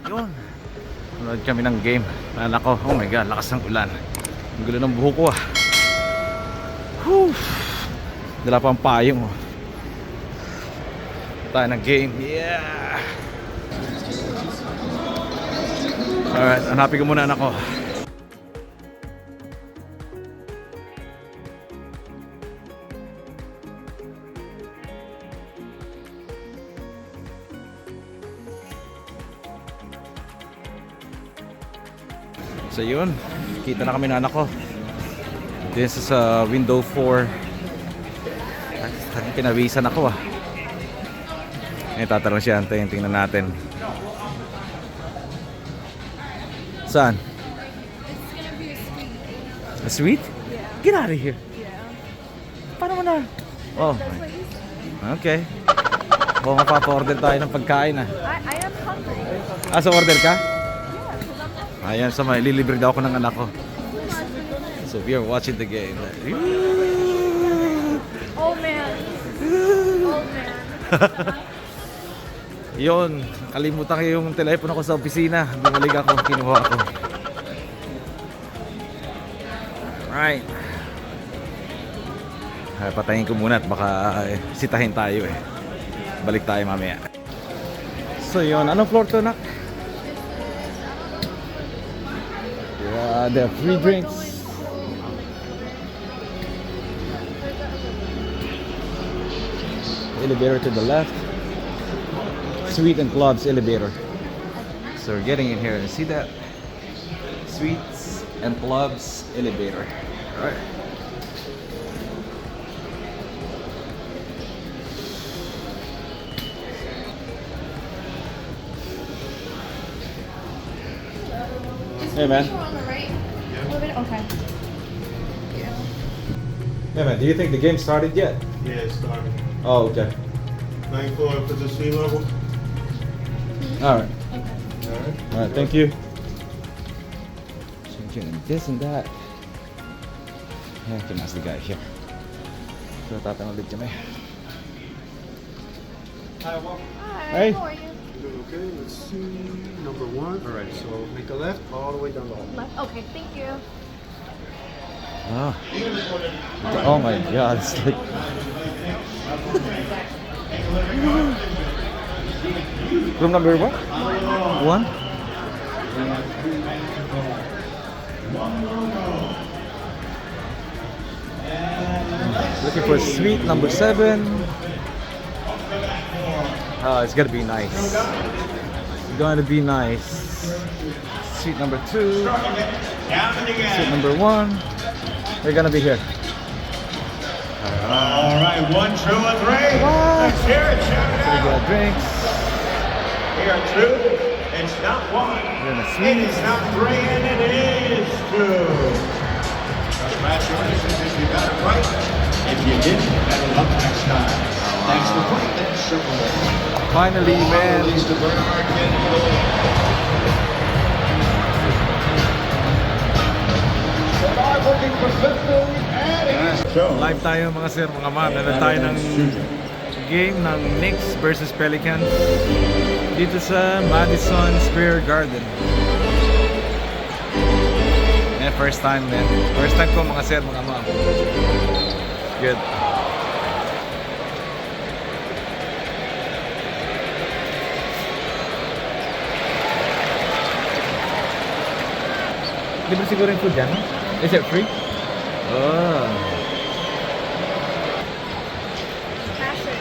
Yun. Nanood kami ng game. Anak ko, oh my god, lakas ng ulan. Ang gulo ng buhok ko ah. Whew. Dala pa ang payong oh. Tayo ng game. Yeah. Alright, hanapin ko muna anak ko. So yun, kita na kami na anak ko. This is window 4. Pinawisan ako ah. Ngayon tatanong siya, tingnan natin. Saan? It's gonna be A a sweet. sweet? Yeah. Get out of here. Yeah. Paano mo na? Oh, That's what he said. okay. O mapapa-order tayo ng pagkain ah. I am hungry. Ah, so order ka? Yeah, because I'm hungry. Ayan, so may lilibre daw ako ng anak ko. So we are watching the game. Oh man. Oh man. Yun, kalimutan ko yung telepono ko sa opisina. Bumalik ako, kinuha ako. Right. Patayin ko muna at baka sitahin tayo eh. Balik tayo mamaya. So yun, anong floor to nak? Yeah, there are free drinks. Elevator to the left. Sweet and clubs elevator. So we're getting in here and see that sweets and clubs elevator. All right. Hey man. On the right. Yeah. Okay. Hey man, do you think the game started yet? Yeah, it started. Oh, okay. 9 floor up to the sea level. All right. Okay. All right. All right, thank you. So we're getting this and that. Yeah, I can ask the guy here. So tatanong ulit kami. Hi, welcome. Hi. Hey. How are you? Doing okay. Let's see. Number 1. All right. So make a left all the way down the hall. Left. Okay. Thank you. Ah. Oh my god, it's like room number what? 1? Looking for suite number 7. It's gonna be nice. It's gonna be nice. Suite number 2. Suite number 1. They're gonna be here. All right, 1, 2, and 3. What? Let's hear it. Shout it So we got out. drinks. Here, 2. It's not 1. We're in a It suite. is not 3, and it is 2. Just pass your decision if you got it right. If you didn't, better luck next time. Thanks for playing that simple. Finally, man. Release the Bernard Kennedy. Survive looking for 50 and so. Live tayo mga sir, mga ma'am. Nanood tayo ng game ng KNICKS versus Pelicans dito sa Madison Square Garden. Yeah, first time man. First time ko mga sir, mga ma'am. Good. Libre siguro yung food dyan, no? Is it free? Oh. Pass it.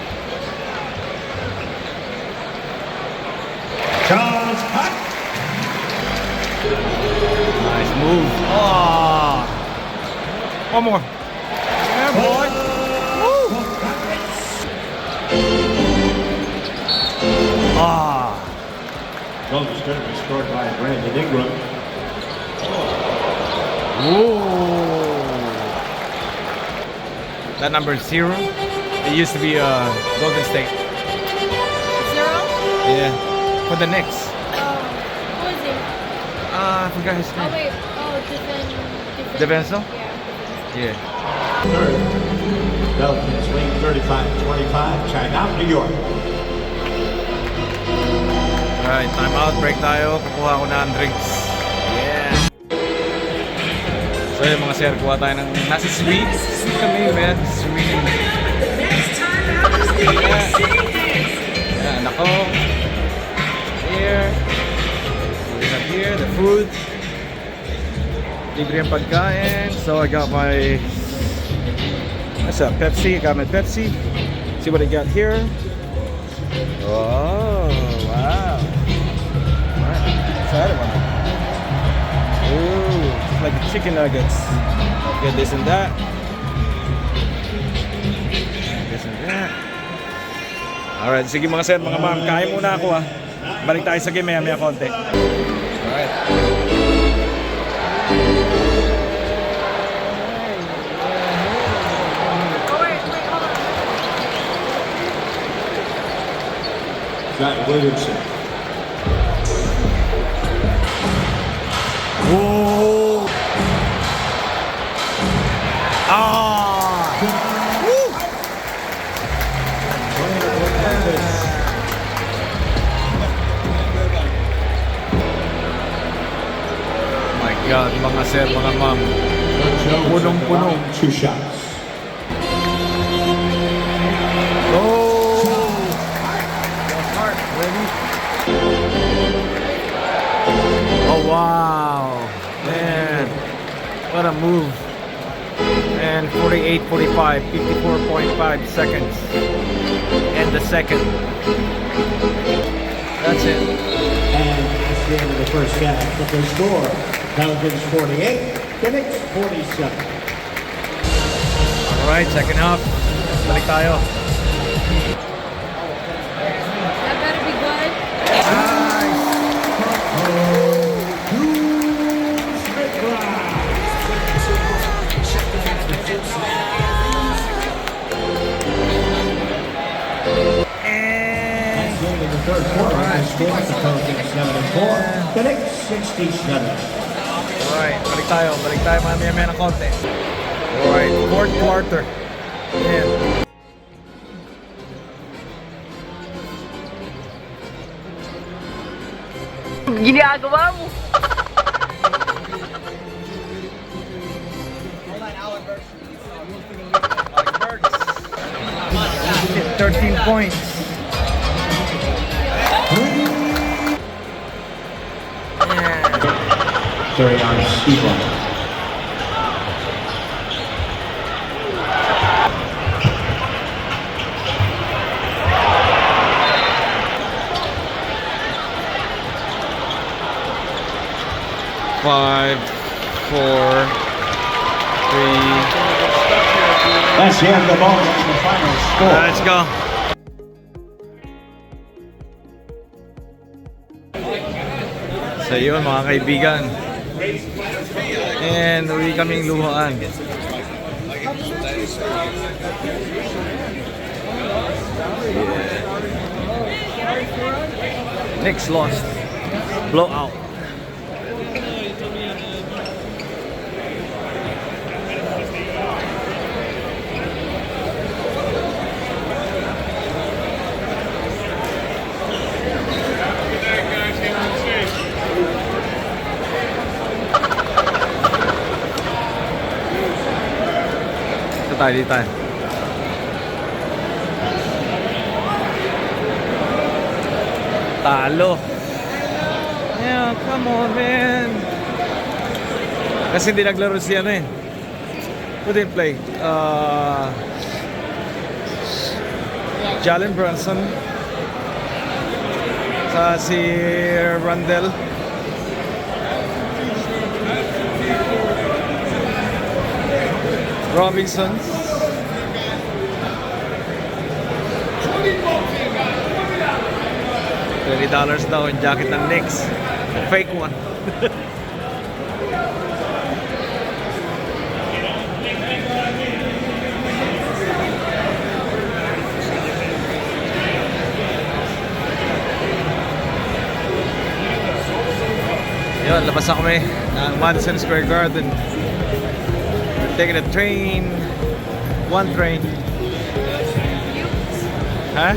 Charles Hutt. Nice move. Oh. One more. Yeah, boy. Woo. Ah. Well, it's going to be scored by Brandon Ingram. Whoa. That number 0. It used to be Golden State. 0? Yeah. For the Knicks. Who is it? I forgot his Oh name. wait. Oh, Defenso? Yeah. Yeah. Third. Pelicans lead 35-25. Timeout, New York. Alright, time out, break tayo. Kukuha ko na ang drinks. Yeah! So yun mga sir, kuha tayo ng nasa sweet. Sweet kami, man. Sweet. Yeah, nako. Here. We have here the food. Libre ang pagkain. So I got my what's up? Pepsi. I got my Pepsi. See what I got here. Oh, wow. Excited one. Ooh, like chicken nuggets. Get this and that. This and that. Alright, sige mga sir, mga ma'am, kain muna ako ha. Balik tayo sa game maya konti. Alright. Got Williamson. Whoa! Ah! Woo! My God, mga sir, mga ma'am. Punong-puno. 2 shots. Oh wow, man, what a move. And 48-45, 54.5 seconds. And the second. That's it. And that's the end of the first half. But the score, Pelicans 48, KNICKS 47. Alright, second half. Balik tayo. That better be good. Third quarter, the score, the Pelicans 7-4, KNICKS 67. Alright, balik tayo maya ng konti. Alright, fourth quarter. Yeah. Ginagawa mo. 13 points. Carry on Stephen. Five, 4, 3. That's the end of the ball game, the final score. Let's go. So yun mga kaibigan. And uwi kaming luhaan. Knicks lost. Blowout. Dito tayo. Talo. Yeah, come on, man. Kasi hindi naglaro siya na eh. Who didn't play? Jalen Brunson. Sa si Randall. Robinson. $20 daw yung jacket ng Knicks. Fake one. Yun, labas na kami ng Madison Square Garden. We're taking a train. One train. Huh?